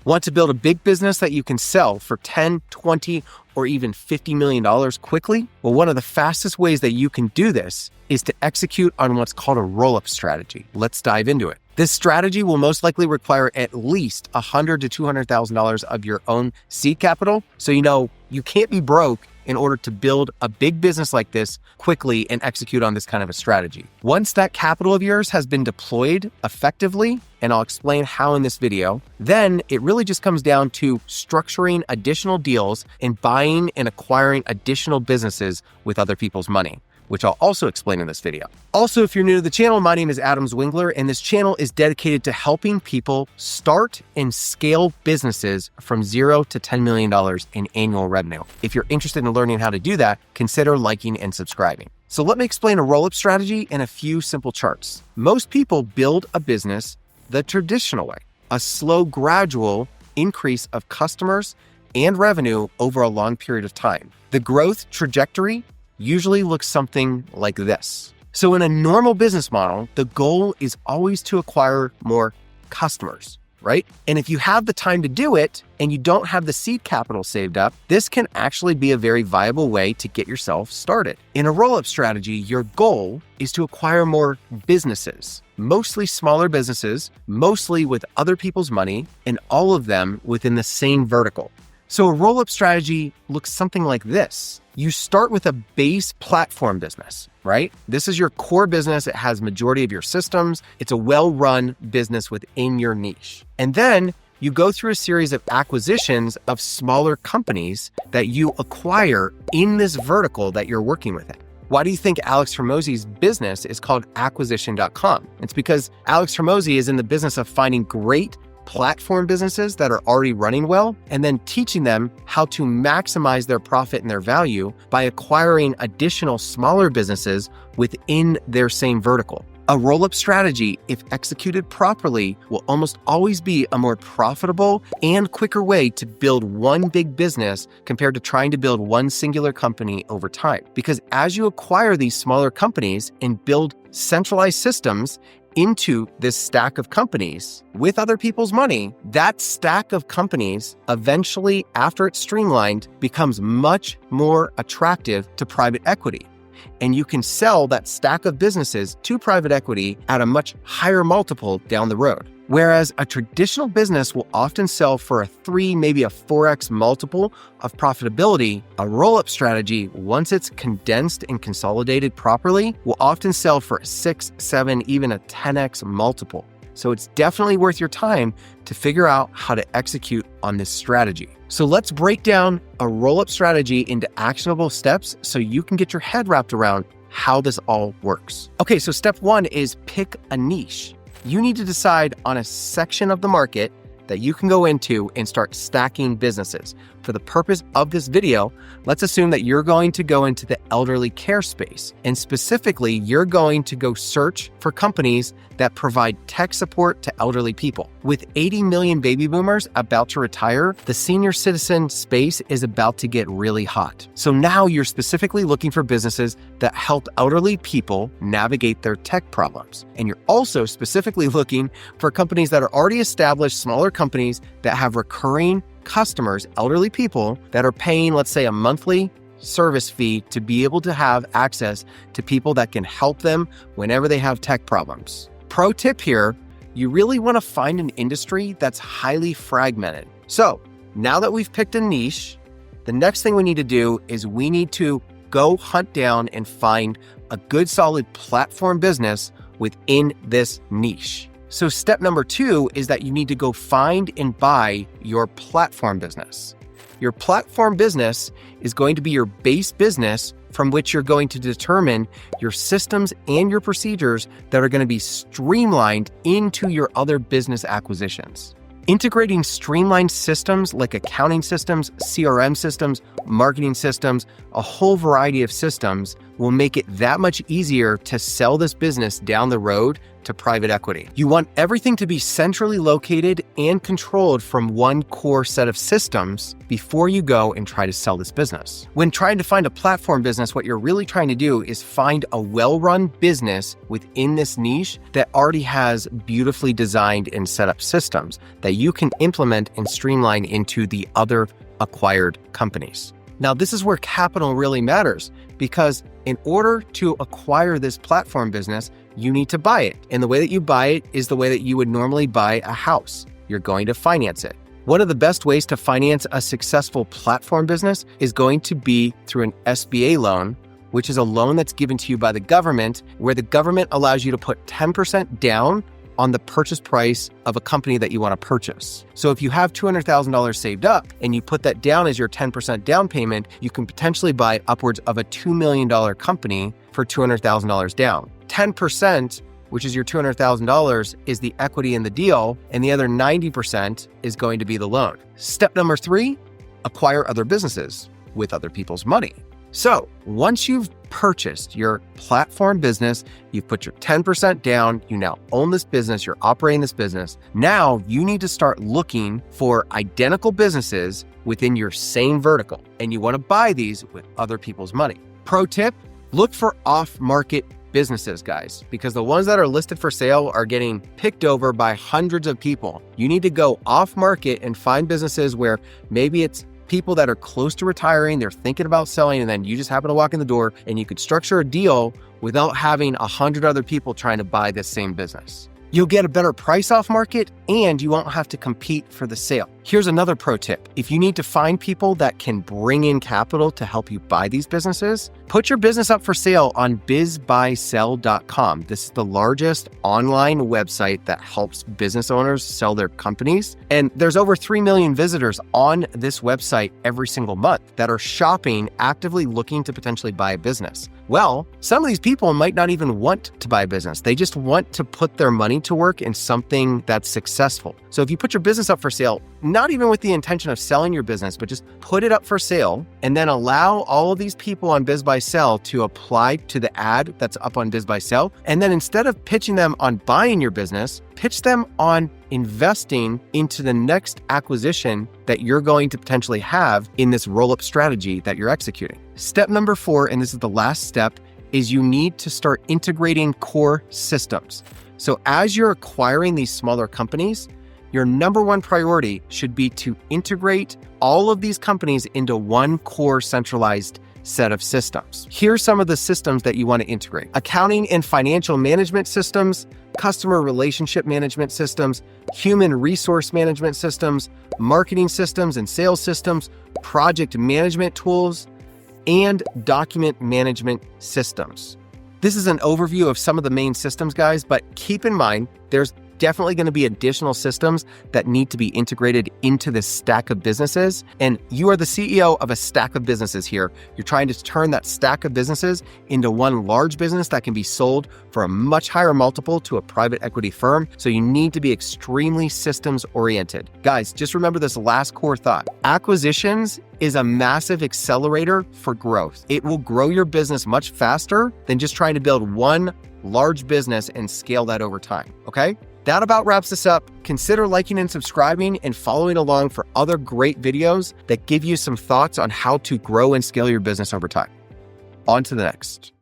Want to build a big business that you can sell for 10, 20, or even $50 million quickly? Well, one of the fastest ways that you can do this is to execute on what's called a roll-up strategy. Let's dive into it. This strategy will most likely require at least $100,000 to $200,000 of your own seed capital. So you can't be broke in order to build a big business like this quickly and execute on this kind of a strategy. Once that capital of yours has been deployed effectively, and I'll explain how in this video, then it really just comes down to structuring additional deals and buying and acquiring additional businesses with other people's money, which I'll also explain in this video. Also, if you're new to the channel, my name is Adam Zwingler, and this channel is dedicated to helping people start and scale businesses from $0 to $10 million in annual revenue. If you're interested in learning how to do that, consider liking and subscribing. So let me explain a roll-up strategy in a few simple charts. Most people build a business the traditional way, a slow, gradual increase of customers and revenue over a long period of time. The growth trajectory usually looks something like this. So in a normal business model, the goal is always to acquire more customers, right? And if you have the time to do it and you don't have the seed capital saved up, this can actually be a very viable way to get yourself started. In a roll-up strategy, your goal is to acquire more businesses, mostly smaller businesses, mostly with other people's money, and all of them within the same vertical. So a roll-up strategy looks something like this. You start with a base platform business, right? This is your core business. It has majority of your systems. It's a well-run business within your niche. And then you go through a series of acquisitions of smaller companies that you acquire in this vertical that you're working with it. Why do you think Alex Hormozi's business is called acquisition.com? It's because Alex Hormozi is in the business of finding great platform businesses that are already running well, and then teaching them how to maximize their profit and their value by acquiring additional smaller businesses within their same vertical. A roll-up strategy, if executed properly, will almost always be a more profitable and quicker way to build one big business compared to trying to build one singular company over time. Because as you acquire these smaller companies and build centralized systems into this stack of companies with other people's money, that stack of companies eventually, after it's streamlined, becomes much more attractive to private equity. And you can sell that stack of businesses to private equity at a much higher multiple down the road. Whereas a traditional business will often sell for a 3, maybe a 4x multiple of profitability, a roll-up strategy, once it's condensed and consolidated properly, will often sell for a 6, 7, even a 10x multiple. So it's definitely worth your time to figure out how to execute on this strategy. So let's break down a roll-up strategy into actionable steps so you can get your head wrapped around how this all works. Okay, so step 1 is pick a niche. You need to decide on a section of the market that you can go into and start stacking businesses. For the purpose of this video, let's assume that you're going to go into the elderly care space. And specifically, you're going to go search for companies that provide tech support to elderly people. With 80 million baby boomers about to retire, the senior citizen space is about to get really hot. So now you're specifically looking for businesses that help elderly people navigate their tech problems. And you're also specifically looking for companies that are already established, smaller companies that have recurring customers, elderly people that are paying, let's say, a monthly service fee to be able to have access to people that can help them whenever they have tech problems. Pro tip here, you really want to find an industry that's highly fragmented. So now that we've picked a niche, the next thing we need to do is we need to go hunt down and find a good solid platform business within this niche. So step number 2 is that you need to go find and buy your platform business. Your platform business is going to be your base business from which you're going to determine your systems and your procedures that are going to be streamlined into your other business acquisitions. Integrating streamlined systems like accounting systems, CRM systems, marketing systems, a whole variety of systems will make it that much easier to sell this business down the road to private equity. You want everything to be centrally located and controlled from one core set of systems before you go and try to sell this business. When trying to find a platform business, what you're really trying to do is find a well-run business within this niche that already has beautifully designed and set up systems that you can implement and streamline into the other acquired companies. Now, this is where capital really matters, because in order to acquire this platform business, you need to buy it. And the way that you buy it is the way that you would normally buy a house. You're going to finance it. One of the best ways to finance a successful platform business is going to be through an SBA loan, which is a loan that's given to you by the government, where the government allows you to put 10% down on the purchase price of a company that you want to purchase. So if you have $200,000 saved up and you put that down as your 10% down payment, you can potentially buy upwards of a $2 million company for $200,000 down. 10%, which is your $200,000, is the equity in the deal, and the other 90% is going to be the loan. Step number 3, acquire other businesses with other people's money. So once you've purchased your platform business, you've put your 10% down, you now own this business, you're operating this business. Now you need to start looking for identical businesses within your same vertical, and you want to buy these with other people's money. Pro tip, look for off-market businesses, guys, because the ones that are listed for sale are getting picked over by hundreds of people. You need to go off-market and find businesses where maybe it's people that are close to retiring, they're thinking about selling, and then you just happen to walk in the door and you could structure a deal without having 100 other people trying to buy this same business. You'll get a better price off market, and you won't have to compete for the sale. Here's another pro tip. If you need to find people that can bring in capital to help you buy these businesses, put your business up for sale on bizbuysell.com. This is the largest online website that helps business owners sell their companies. And there's over 3 million visitors on this website every single month that are shopping, actively looking to potentially buy a business. Well, some of these people might not even want to buy a business. They just want to put their money to work in something that's successful. So if you put your business up for sale, not even with the intention of selling your business, but just put it up for sale and then allow all of these people on BizBuySell to apply to the ad that's up on BizBuySell. And then instead of pitching them on buying your business, pitch them on investing into the next acquisition that you're going to potentially have in this roll-up strategy that you're executing. Step number 4, and this is the last step, is you need to start integrating core systems. So as you're acquiring these smaller companies, your number one priority should be to integrate all of these companies into one core centralized set of systems. Here's some of the systems that you want to integrate: accounting and financial management systems, customer relationship management systems, human resource management systems, marketing systems and sales systems, project management tools, and document management systems. This is an overview of some of the main systems, guys, but keep in mind, there's definitely going to be additional systems that need to be integrated into this stack of businesses. And you are the CEO of a stack of businesses here. You're trying to turn that stack of businesses into one large business that can be sold for a much higher multiple to a private equity firm. So you need to be extremely systems oriented. Guys, just remember this last core thought. Acquisitions is a massive accelerator for growth. It will grow your business much faster than just trying to build one large business and scale that over time, okay? That about wraps this up. Consider liking and subscribing and following along for other great videos that give you some thoughts on how to grow and scale your business over time. On to the next.